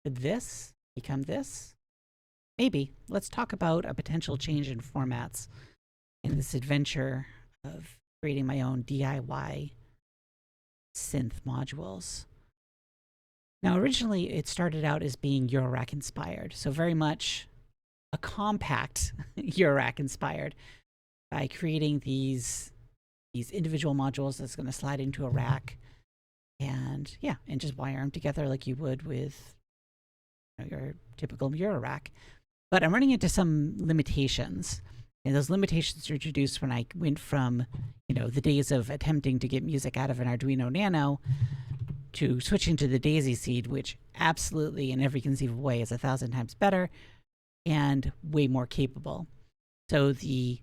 Could this become this? Maybe. Let's talk about a potential change in formats in this adventure of creating my own DIY synth modules. Now, originally, it started out as being Eurorack inspired, so very much a compact Eurorack inspired by creating these individual modules that's going to slide into a rack, and yeah, and just wire them together like you would with your typical Eurorack. But I'm running into some limitations, and those limitations were introduced when I went from the days of attempting to get music out of an Arduino Nano to switching to the Daisy Seed, which absolutely in every conceivable way is 1,000 times better and way more capable. So the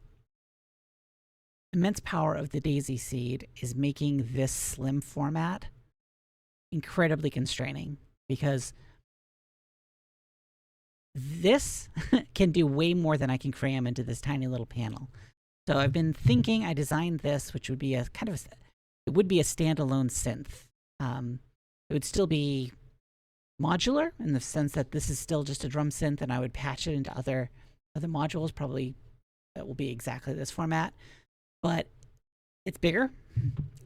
immense power of the Daisy Seed is making this slim format incredibly constraining, because this can do way more than I can cram into this tiny little panel. So I've been thinking, I designed this, which would be a kind of it would be a standalone synth. It would still be modular in the sense that this is still just a drum synth, and I would patch it into other modules, probably that will be exactly this format. But it's bigger,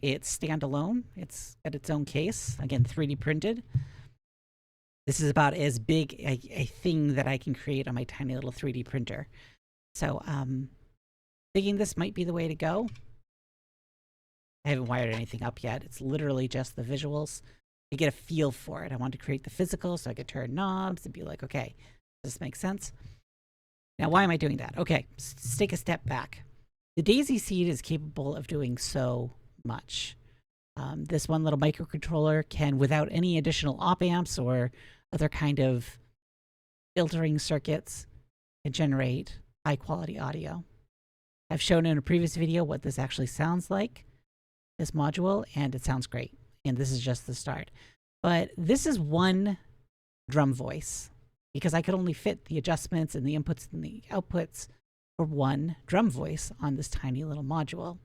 it's standalone, it's got its own case, again 3D printed. This is about as big a thing that I can create on my tiny little 3D printer. So thinking this might be the way to go. I haven't wired anything up yet. It's literally just the visuals to get a feel for it. I want to create the physical so I could turn knobs and be like, okay, does this make sense? Now, why am I doing that? Okay, let's take a step back. The Daisy Seed is capable of doing so much. This one little microcontroller can, without any additional op amps or other kind of filtering circuits, can generate high quality audio. I've shown in a previous video what this actually sounds like, this module, and it sounds great. And this is just the start. But this is one drum voice, because I could only fit the adjustments and the inputs and the outputs for one drum voice on this tiny little module.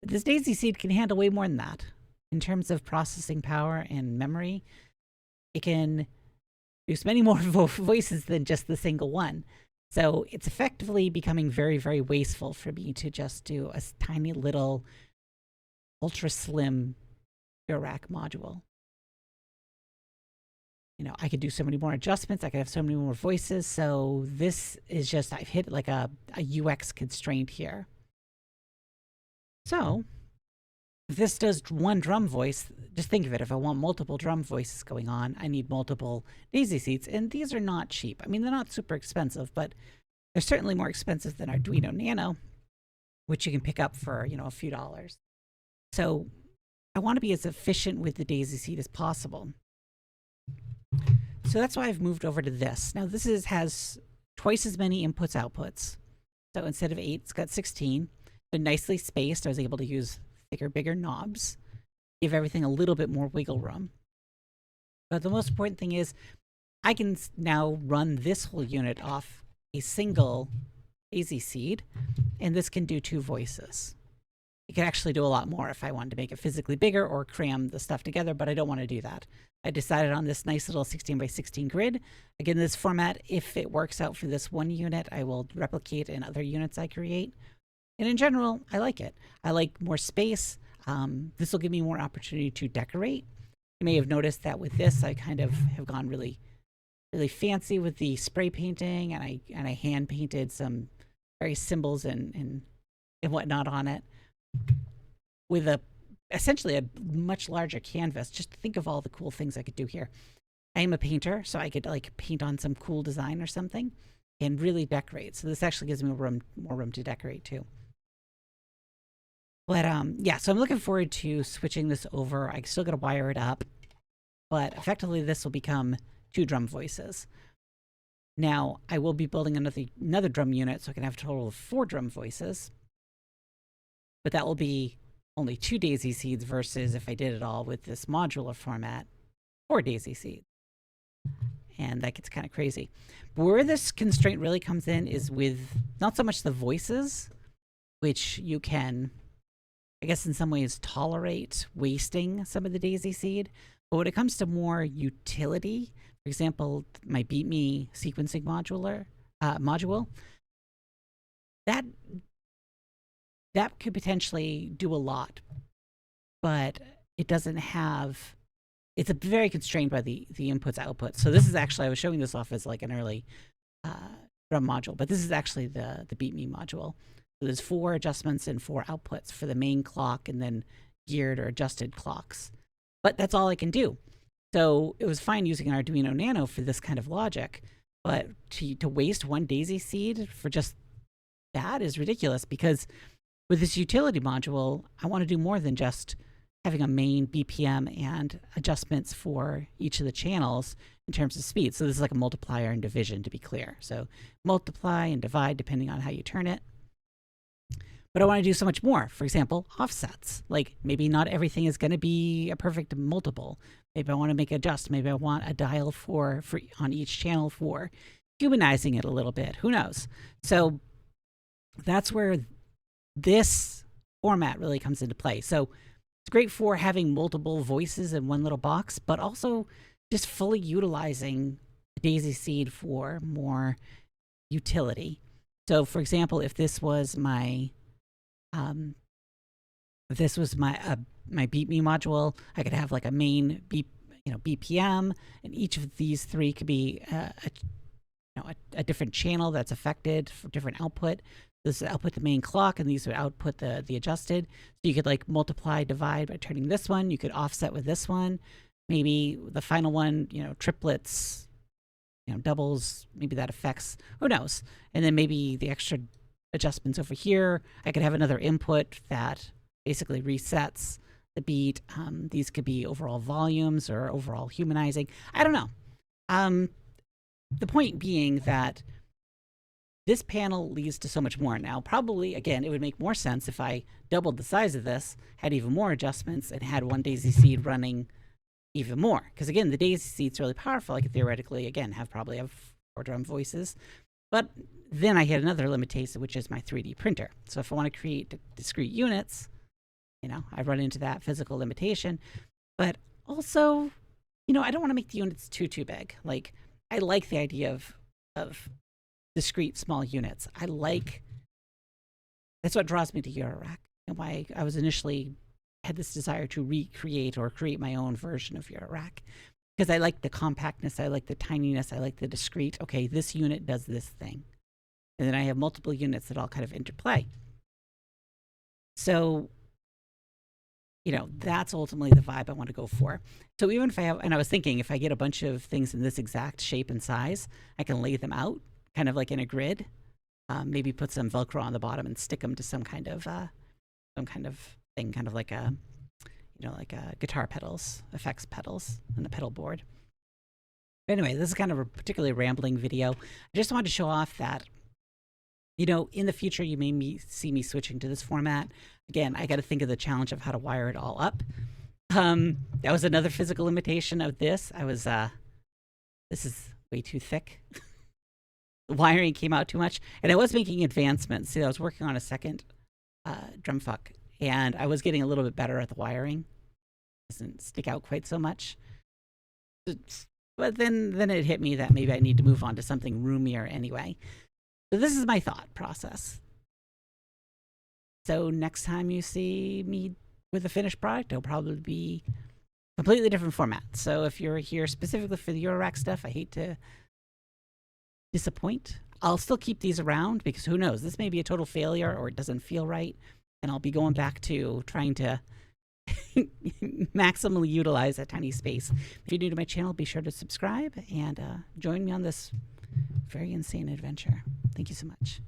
But this Daisy Seed can handle way more than that. In terms of processing power and memory, it can produce many more voices than just the single one. So it's effectively becoming very, very wasteful for me to just do a tiny little ultra slim Eurorack module. I could do so many more adjustments. I could have so many more voices. So this is just, I've hit like a UX constraint here. So if this does one drum voice, just think of it. If I want multiple drum voices going on, I need multiple Daisy Seeds. And these are not cheap. I mean, they're not super expensive, but they're certainly more expensive than Arduino Nano, which you can pick up for, a few dollars. So I want to be as efficient with the Daisy Seed as possible. So that's why I've moved over to this. Now this has twice as many inputs, outputs. So instead of 8, it's got 16. They're nicely spaced. I was able to use thicker, bigger knobs, give everything a little bit more wiggle room. But the most important thing is I can now run this whole unit off a single Daisy Seed, and this can do 2 voices. It could actually do a lot more if I wanted to make it physically bigger or cram the stuff together, but I don't want to do that. I decided on this nice little 16 by 16 grid. Again, this format, if it works out for this one unit, I will replicate in other units I create. And in general, I like it. I like more space. This will give me more opportunity to decorate. You may have noticed that with this, I kind of have gone really, really fancy with the spray painting, and I hand painted some various symbols and whatnot on it, with essentially a much larger canvas. Just think of all the cool things I could do here. I am a painter, so I could like paint on some cool design or something and really decorate. So this actually gives me more room to decorate too. But yeah, so I'm looking forward to switching this over. I still got to wire it up, but effectively this will become 2 drum voices. Now I will be building another drum unit, so I can have a total of 4 drum voices. But that will be only 2 Daisy Seeds versus if I did it all with this modular format, 4 Daisy Seeds. And that gets kind of crazy. But where this constraint really comes in is with not so much the voices, which you can, I guess in some ways, tolerate wasting some of the Daisy Seed, But when it comes to more utility, for example, my BeatMe sequencing module, that could potentially do a lot, but it doesn't have, it's very constrained by the inputs outputs. So this is actually, I was showing this off as like an early drum module, but this is actually the BeatMe module. So there's 4 adjustments and 4 outputs for the main clock and then geared or adjusted clocks. But that's all I can do. So it was fine using an Arduino Nano for this kind of logic, but to waste 1 daisy seed for just that is ridiculous, because with this utility module, I want to do more than just having a main BPM and adjustments for each of the channels in terms of speed. So this is like a multiplier and division, to be clear. So multiply and divide depending on how you turn it. But I want to do so much more. For example, offsets. Like maybe not everything is going to be a perfect multiple. Maybe I want to make adjust. Maybe I want a dial for on each channel for humanizing it a little bit. Who knows? So that's where this format really comes into play. So it's great for having multiple voices in one little box, but also just fully utilizing daisy seed for more utility. So for example, if this was my my BeatMe module, I could have like a main BPM, and each of these 3 could be a different channel that's affected for different output. This would output the main clock, and these would output the adjusted. So you could like multiply, divide by turning this one. You could offset with this one. Maybe the final one, triplets, doubles. Maybe that affects. Who knows? And then maybe the extra adjustments over here. I could have another input that basically resets the beat. These could be overall volumes or overall humanizing. I don't know. The point being that this panel leads to so much more. Now, probably, again, it would make more sense if I doubled the size of this, had even more adjustments, and had 1 daisy seed running even more. Because again, the daisy seed's really powerful. I could theoretically, again, probably have 4 drum voices. But then I hit another limitation, which is my 3D printer. So if I want to create discrete units, I run into that physical limitation. But also, I don't want to make the units too big. Like, I like the idea of discrete small units. That's what draws me to Eurorack, and why I was initially had this desire to recreate or create my own version of Eurorack, because I like the compactness, I like the tininess, I like the discrete. Okay, this unit does this thing, and then I have multiple units that all kind of interplay. So, that's ultimately the vibe I want to go for. So even if I have, and I was thinking, if I get a bunch of things in this exact shape and size, I can lay them out kind of like in a grid, maybe put some Velcro on the bottom and stick them to some kind of thing, kind of like a, like a guitar pedals, effects pedals on the pedal board. But anyway, this is kind of a particularly rambling video. I just wanted to show off that, in the future, you may see me switching to this format. Again, I got to think of the challenge of how to wire it all up. That was another physical limitation of this. This is way too thick. The wiring came out too much, and I was making advancements. See, I was working on a second drumfuck, and I was getting a little bit better at the wiring. It doesn't stick out quite so much. But then it hit me that maybe I need to move on to something roomier anyway. So this is my thought process. So next time you see me with a finished product, it'll probably be a completely different format. So if you're here specifically for the Eurorack stuff, I hate to disappoint. I'll still keep these around, because who knows, this may be a total failure or it doesn't feel right, and I'll be going back to trying to maximally utilize that tiny space. If you're new to my channel, be sure to subscribe and join me on this very insane adventure. Thank you so much.